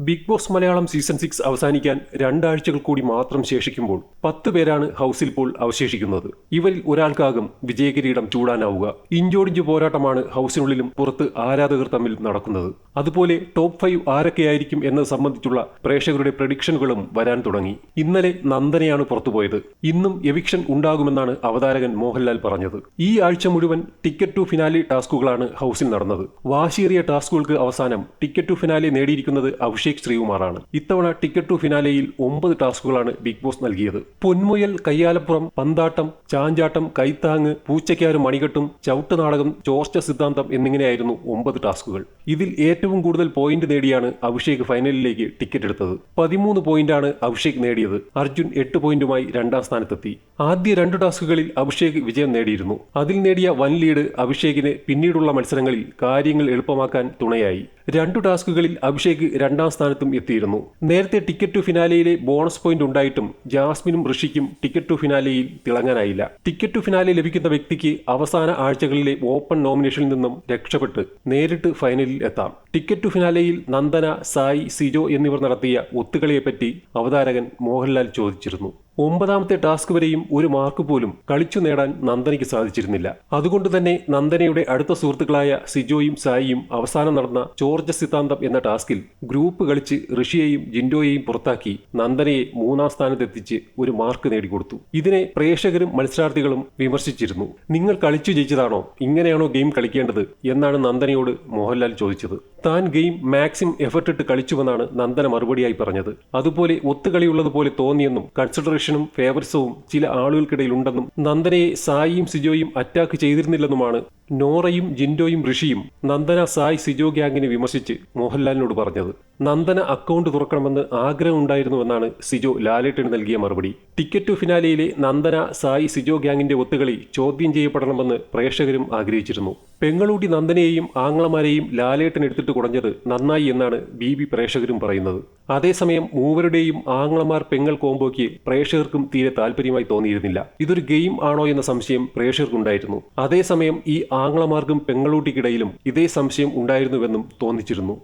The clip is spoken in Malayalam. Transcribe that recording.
ബിഗ് ബോസ് മലയാളം സീസൺ 6 അവസാനിക്കാൻ 2 ആഴ്ചകൾ കൂടി മാത്രം ശേഷിക്കുമ്പോൾ 10 പേരാണ് ഹൗസിൽ ഇപ്പോൾ അവശേഷിക്കുന്നത്. ഇവരിൽ ഒരാൾക്കാകും വിജയകിരീടം ചൂടാനാവുക. ഇഞ്ചോടിഞ്ച് പോരാട്ടമാണ് ഹൗസിനുള്ളിലും പുറത്ത് ആരാധകർ തമ്മിൽ നടക്കുന്നത്. അതുപോലെ ടോപ്പ് 5 ആരൊക്കെയായിരിക്കും എന്നത് സംബന്ധിച്ചുള്ള പ്രേക്ഷകരുടെ പ്രഡിക്ഷനുകളും വരാൻ തുടങ്ങി. ഇന്നലെ നന്ദനയാണ് പുറത്തുപോയത്. ഇന്നും എവിക്ഷൻ ഉണ്ടാകുമെന്നാണ് അവതാരകൻ മോഹൻലാൽ പറഞ്ഞത്. ഈ ആഴ്ച മുഴുവൻ ടിക്കറ്റ് ടു ഫിനാലെ ടാസ്കുകളാണ് ഹൗസിൽ നടന്നത്. വാശിയേറിയ ടാസ്കുകൾക്ക് അവസാനം ടിക്കറ്റ് ടു ഫിനാലെ നേടിയിരിക്കുന്നത് അഭിഷേക് ശ്രീകുമാറാണ്. ഇത്തവണ ടിക്കറ്റ് ടു ഫിനാലെയിൽ 9 ടാസ്കുകളാണ് ബിഗ് ബോസ് നൽകിയത്. പൊന്മുയൽ, കയ്യാലപ്പുറം, പന്താട്ടം, ചാഞ്ചാട്ടം, കൈത്താങ്, പൂച്ചയ്ക്കാരും മണികെട്ടും, ചവിട്ട് നാടകം, ചോർച്ച സിദ്ധാന്തം എന്നിങ്ങനെയായിരുന്നു 9 ടാസ്കുകൾ. ഇതിൽ ഏറ്റവും കൂടുതൽ പോയിന്റ് നേടിയാണ് അഭിഷേക് ഫൈനലിലേക്ക് ടിക്കറ്റ് എടുത്തത്. 13 പോയിന്റാണ് അഭിഷേക് നേടിയത്. അർജുൻ 8 പോയിന്റുമായി 2ാം സ്ഥാനത്തെത്തി. ആദ്യ 2 ടാസ്കുകളിൽ അഭിഷേക് വിജയം നേടിയിരുന്നു. അതിൽ നേടിയ വൻ ലീഡ് അഭിഷേകിന് പിന്നീടുള്ള മത്സരങ്ങളിൽ കാര്യങ്ങൾ എളുപ്പമാക്കാൻ തുണയായി. 2 ടാസ്കുകളിൽ അഭിഷേക് 2ാം സ്ഥാനത്തും എത്തിയിരുന്നു. നേരത്തെ ടിക്കറ്റ് ടു ഫിനാലെയിലെ ബോണസ് പോയിന്റ് ഉണ്ടായിട്ടും ജാസ്മിനും ഋഷിക്കും ടിക്കറ്റ് ടു ഫിനാലെയിൽ തിളങ്ങാനായില്ല. ടിക്കറ്റ് ടു ഫിനാലെ ലഭിക്കുന്ന വ്യക്തിക്ക് അവസാന ആഴ്ചകളിലെ ഓപ്പൺ നോമിനേഷനിൽ നിന്നും രക്ഷപ്പെട്ട് നേരിട്ട് ഫൈനലിൽ എത്താം. ടിക്കറ്റ് ടു ഫിനാലെയിൽ നന്ദന, സായി, സിജോ എന്നിവർ നടത്തിയ ഒത്തുകളിയെപ്പറ്റി അവതാരകൻ മോഹൻലാൽ ചോദിച്ചിരുന്നു. 9ാമത്തെ ടാസ്ക് വരെയും ഒരു മാർക്ക് പോലും കളിച്ചു നേടാൻ നന്ദനയ്ക്ക് സാധിച്ചിരുന്നില്ല. അതുകൊണ്ട് തന്നെ നന്ദനയുടെ അടുത്ത സുഹൃത്തുക്കളായ സിജോയും സായിയും അവസാനം നടന്ന ചോർച്ച സിദ്ധാന്തം എന്ന ടാസ്കിൽ ഗ്രൂപ്പ് കളിച്ച് ഋഷിയെയും ജിൻഡോയെയും പുറത്താക്കി നന്ദനയെ 3ാം സ്ഥാനത്തെത്തിച്ച് ഒരു മാർക്ക് നേടിക്കൊടുത്തു. ഇതിനെ പ്രേക്ഷകരും മത്സരാർത്ഥികളും വിമർശിച്ചിരുന്നു. നിങ്ങൾ കളിച്ചു ജയിച്ചതാണോ, ഇങ്ങനെയാണോ ഗെയിം കളിക്കേണ്ടത് എന്നാണ് നന്ദനയോട് മോഹൻലാൽ ചോദിച്ചത്. താൻ ഗെയിം മാക്സിമം എഫർട്ടിട്ട് കളിച്ചുവെന്നാണ് നന്ദന മറുപടിയായി പറഞ്ഞത്. അതുപോലെ ഒത്തുകളിയുള്ളതുപോലെ തോന്നിയെന്നും കൺസിഡറേഷനും ഫേവറിസവും ചില ആളുകൾക്കിടയിൽ ഉണ്ടെന്നും നന്ദനയെ സായിയും സിജോയും അറ്റാക്ക് ചെയ്തിരുന്നില്ലെന്നുമാണ് നോറയും ജിൻഡോയും ഋഷിയും നന്ദന, സായ്, സിജോ ഗ്യാങ്ങിനെ വിമർശിച്ച് മോഹൻലാലിനോട് പറഞ്ഞത്. നന്ദന അക്കൗണ്ട് തുറക്കണമെന്ന് ആഗ്രഹമുണ്ടായിരുന്നുവെന്നാണ് സിജോ ലാലേട്ടന് നൽകിയ മറുപടി. ടിക്കറ്റ് ടു ഫിനാലെയിലെ നന്ദന, സായ്, സിജോ ഗ്യാങ്ങിന്റെ ഒത്തുകളി ചോദ്യം ചെയ്യപ്പെടണമെന്ന് പ്രേക്ഷകരും ആഗ്രഹിച്ചിരുന്നു. പെങ്ങളൂട്ടി നന്ദനയെയും ആങ്ങളമാരെയും ലാലേട്ടൻ എടുത്തിട്ട് കുടഞ്ഞത് നന്നായി എന്നാണ് ബി പ്രേക്ഷകരും പറയുന്നത്. അതേസമയം മൂവരുടെയും ആങ്ങളമാർ പെങ്ങൾ കോംബോയ്ക്ക് പ്രേക്ഷകർക്കും തീരെ താല്പര്യമായി തോന്നിയിരുന്നില്ല. ഇതൊരു ഗെയിം ആണോ എന്ന സംശയം പ്രേക്ഷകർക്കുണ്ടായിരുന്നു. അതേസമയം ഈ ആങ്ങളമാർക്കും പെങ്ങളൂട്ടിക്കിടയിലും ഇതേ സംശയം ഉണ്ടായിരുന്നുവെന്നും തോന്നിച്ചിരുന്നു.